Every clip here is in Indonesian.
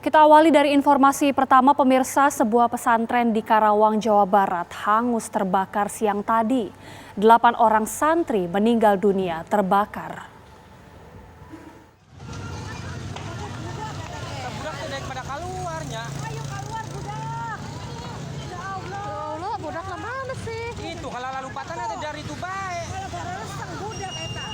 Kita awali dari informasi pertama, pemirsa. Sebuah pesantren di Karawang, Jawa Barat hangus terbakar siang tadi. 8 orang santri meninggal dunia terbakar. Budak lah mana sih? Itu kalau lalu patah ada dari itu baik. Kalau barang sang budak eta.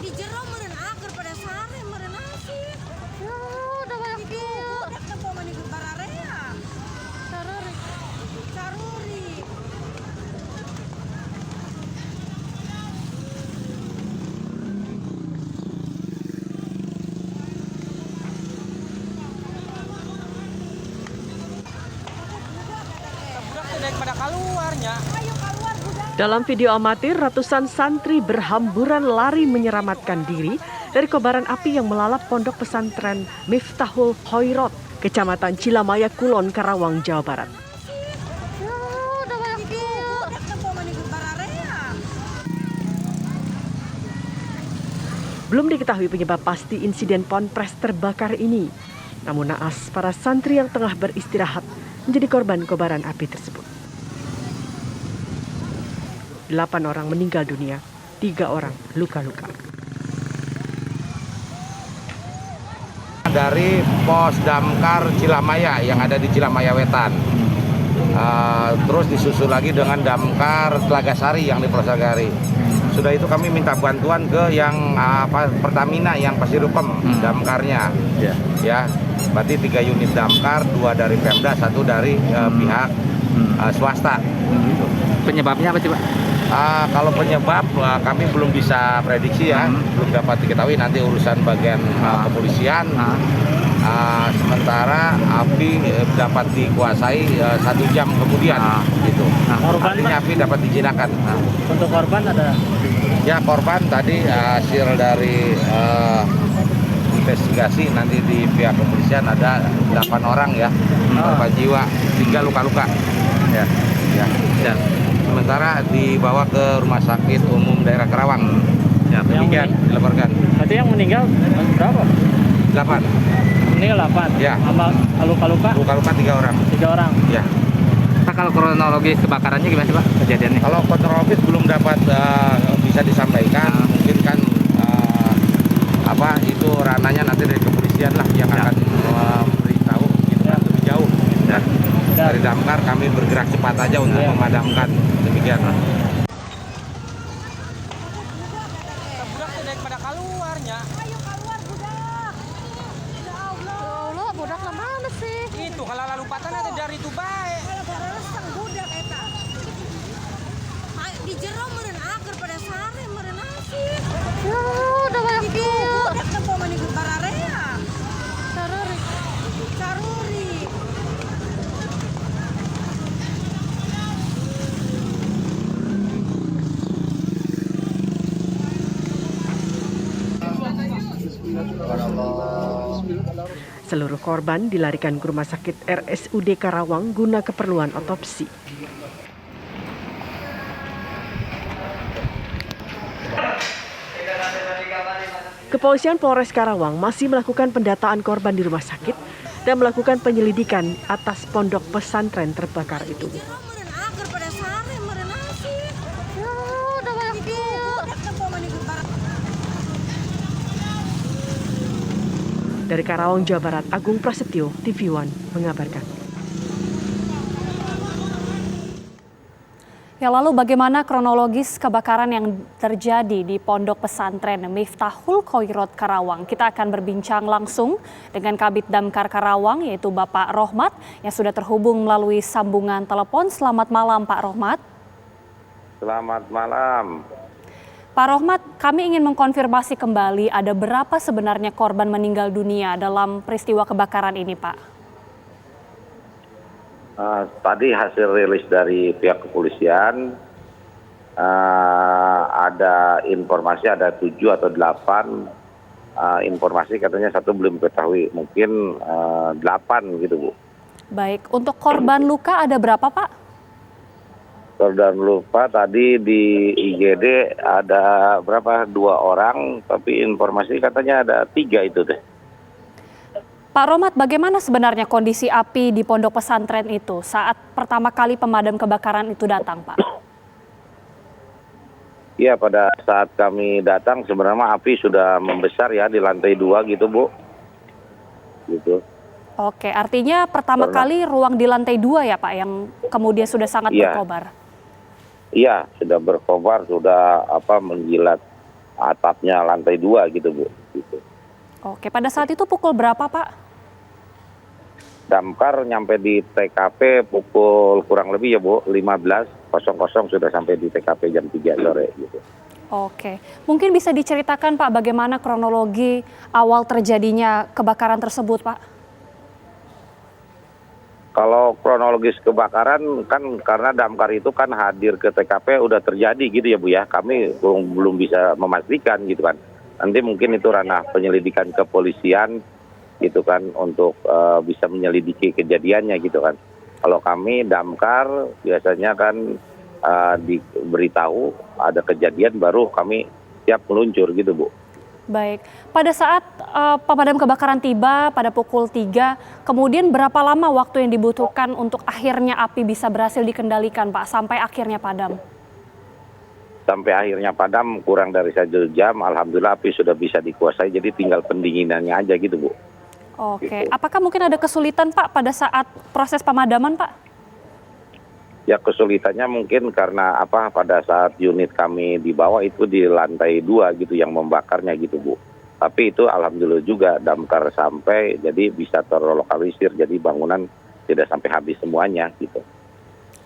Di jero meureun ager pada sare meureun asih. Ya, udah banyak kieu. Budak teh poe mani bararea. Caruri. Dalam video amatir, ratusan santri berhamburan lari menyelamatkan diri dari kobaran api yang melalap pondok pesantren Miftahul Khoirot, Kecamatan Cilamaya Kulon, Karawang, Jawa Barat. Belum diketahui penyebab pasti insiden ponpes terbakar ini. Namun naas, para santri yang tengah beristirahat menjadi korban kobaran api tersebut. 8 orang meninggal dunia, 3 orang luka-luka. Dari pos damkar Cilamaya yang ada di Cilamaya Wetan. Terus disusul lagi dengan damkar Telagasari yang di Prosagari. Sudah itu kami minta bantuan ke yang Pertamina yang Pasirupem, damkarnya. Ya, berarti 3 unit damkar, 2 dari Pemda, 1 dari pihak swasta. Penyebabnya apa sih, Pak? Kalau penyebab kami belum bisa prediksi ya, belum dapat diketahui, nanti urusan bagian kepolisian. Sementara api dapat dikuasai 1 jam kemudian, gitu. Artinya api dapat dijinakan. Untuk korban ada? Ya, korban tadi hasil dari investigasi nanti di pihak kepolisian ada 8 orang ya, korban jiwa, 3 luka-luka. Ya. Sementara dibawa ke Rumah Sakit Umum Daerah Karawang. Ya, demikian dilaporkan. Berarti yang meninggal berapa? 8. Meninggal 8? Ya. Sama luka-luka? Luka-luka 3 orang. 3 orang? Ya. Nah, kalau kronologis kebakarannya gimana sih, Pak, kejadiannya? Kalau kronologis belum dapat bisa disampaikan. Mungkin kan itu ranahnya nanti dari kepolisian lah yang akan memberitahu gitu kan, lebih jauh. Ya. Dari damkar kami bergerak cepat aja untuk memadamkan, demikian lah. Budak lah mana sih? Itu kalau lalu patah ada dari itu baik. Kalau barang sang budak eta. Di jero meureun ager pada sare meureun asih. Ya, udah banyak kieu. Budak teh poe mani bararea. Caruri. Seluruh korban dilarikan ke Rumah Sakit RSUD Karawang guna keperluan otopsi. Kepolisian Polres Karawang masih melakukan pendataan korban di rumah sakit dan melakukan penyelidikan atas pondok pesantren terbakar itu. Dari Karawang, Jawa Barat, Agung Prasetyo, TV One mengabarkan. Ya, lalu bagaimana kronologis kebakaran yang terjadi di Pondok Pesantren Miftahul Khoirot Karawang? Kita akan berbincang langsung dengan Kabid Damkar Karawang, yaitu Bapak Rohmat, yang sudah terhubung melalui sambungan telepon. Selamat malam, Pak Rohmat. Selamat malam. Pak Rohmat, kami ingin mengkonfirmasi kembali ada berapa sebenarnya korban meninggal dunia dalam peristiwa kebakaran ini, Pak? Tadi hasil rilis dari pihak kepolisian ada informasi ada 7 atau 8 informasi, katanya 1 belum diketahui, mungkin 8 gitu, Bu. Baik, untuk korban luka ada berapa, Pak? Korban luka tadi di IGD ada berapa? 2 orang, tapi informasi katanya ada 3 itu deh. Pak Rohmat, bagaimana sebenarnya kondisi api di pondok pesantren itu saat pertama kali pemadam kebakaran itu datang, Pak? Ya, pada saat kami datang sebenarnya api sudah membesar ya di lantai 2 gitu, Bu. Gitu. Oke, artinya pertama kali ruang di lantai 2 ya Pak yang kemudian sudah sangat berkobar? Iya, sudah berkobar, sudah menjilat atapnya lantai 2 gitu, Bu. Gitu. Oke, pada saat itu pukul berapa Pak? Damkar nyampe di TKP pukul kurang lebih ya Bu, 15.00 sudah sampai di TKP jam 3 sore gitu. Oke, mungkin bisa diceritakan Pak bagaimana kronologi awal terjadinya kebakaran tersebut Pak? Kalau kronologis kebakaran kan karena damkar itu kan hadir ke TKP udah terjadi gitu ya Bu ya. Kami belum bisa memastikan gitu kan. Nanti mungkin itu ranah penyelidikan kepolisian gitu kan untuk bisa menyelidiki kejadiannya gitu kan. Kalau kami damkar biasanya kan diberitahu ada kejadian baru kami siap meluncur gitu Bu. Baik, pada saat pemadam kebakaran tiba pada pukul 3, kemudian berapa lama waktu yang dibutuhkan untuk akhirnya api bisa berhasil dikendalikan Pak, sampai akhirnya padam? Sampai akhirnya padam kurang dari 1 jam, alhamdulillah api sudah bisa dikuasai, jadi tinggal pendinginannya aja gitu Bu. Oke, Gitu. apakah mungkin ada kesulitan Pak pada saat proses pemadaman Pak? Ya kesulitannya mungkin karena pada saat unit kami di bawah itu di lantai 2 gitu yang membakarnya gitu Bu. Tapi itu alhamdulillah juga damkar sampai jadi bisa terlokalisir, jadi bangunan tidak sampai habis semuanya gitu.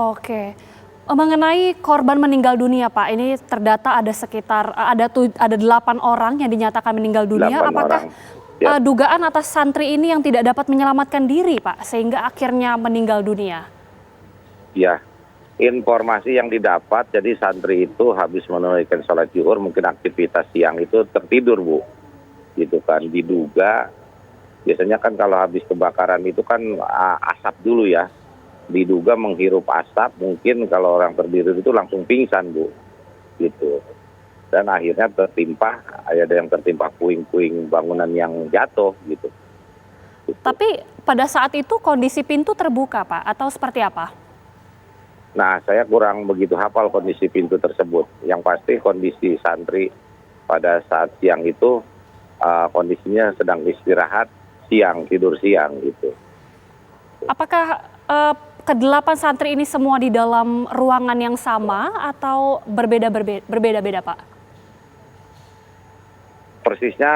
Oke, mengenai korban meninggal dunia Pak, ini terdata ada sekitar ada 8 orang yang dinyatakan meninggal dunia. 8 Apakah orang. Ya. dugaan atas santri ini yang tidak dapat menyelamatkan diri Pak, sehingga akhirnya meninggal dunia? Ya, informasi yang didapat, jadi santri itu habis menunaikan sholat zuhur, mungkin aktivitas siang itu tertidur Bu. Gitu kan, diduga, biasanya kan kalau habis kebakaran itu kan asap dulu ya. Diduga menghirup asap, mungkin kalau orang tertidur itu langsung pingsan Bu. Gitu. Dan akhirnya tertimpa, ada yang tertimpa puing-puing bangunan yang jatuh gitu. Tapi pada saat itu kondisi pintu terbuka Pak, atau seperti apa? Nah, saya kurang begitu hafal kondisi pintu tersebut. Yang pasti kondisi santri pada saat siang itu kondisinya sedang istirahat siang, tidur siang gitu. Apakah ke-8 santri ini semua di dalam ruangan yang sama atau berbeda-beda Pak? Persisnya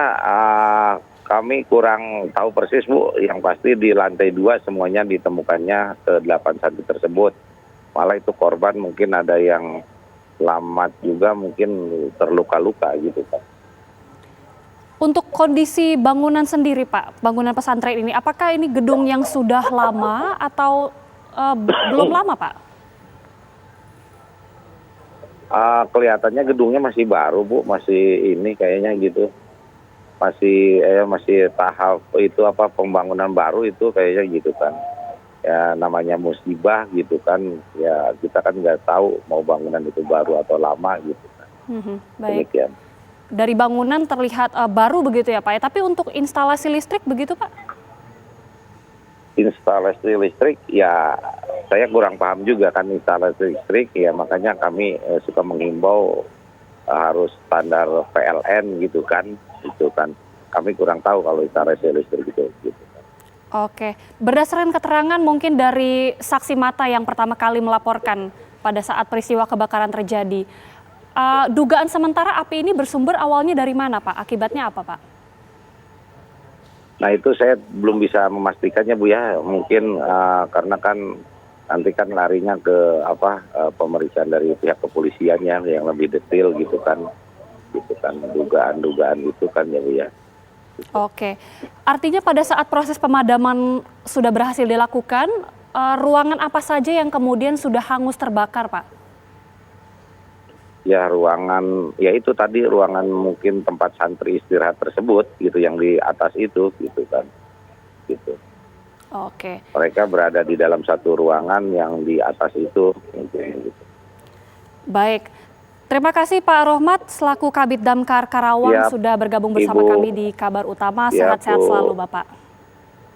kami kurang tahu persis Bu. Yang pasti di lantai 2 semuanya ditemukannya ke-8 santri tersebut. Malah itu korban mungkin ada yang selamat juga, mungkin terluka-luka gitu Pak. Untuk kondisi bangunan sendiri Pak, bangunan pesantren ini, apakah ini gedung yang sudah lama atau belum lama Pak? Kelihatannya gedungnya masih baru Bu, masih ini kayaknya gitu. Masih tahap itu pembangunan baru itu kayaknya gitu kan. Ya namanya musibah gitu kan, ya kita kan nggak tahu mau bangunan itu baru atau lama gitu kan. Baik. Demikian. Dari bangunan terlihat baru begitu ya Pak ya, tapi untuk instalasi listrik begitu Pak? Instalasi listrik ya saya kurang paham juga kan instalasi listrik, ya makanya kami suka menghimbau harus standar PLN gitu kan, kami kurang tahu kalau instalasi listrik gitu. Oke, berdasarkan keterangan mungkin dari saksi mata yang pertama kali melaporkan pada saat peristiwa kebakaran terjadi, dugaan sementara api ini bersumber awalnya dari mana Pak? Akibatnya apa Pak? Nah itu saya belum bisa memastikannya Bu ya, mungkin karena kan nanti kan larinya ke pemeriksaan dari pihak kepolisiannya yang lebih detail gitu kan, dugaan-dugaan itu kan ya Bu ya. Oke, artinya pada saat proses pemadaman sudah berhasil dilakukan, ruangan apa saja yang kemudian sudah hangus terbakar Pak? Ya ruangan, ya itu tadi ruangan mungkin tempat santri istirahat tersebut gitu, yang di atas itu gitu kan. Gitu. Oke. Mereka berada di dalam satu ruangan yang di atas itu. Gitu. Baik. Terima kasih Pak Rohmat selaku Kabid Damkar Karawang sudah bergabung bersama kami di Kabar Utama. Sehat-sehat selalu Bapak.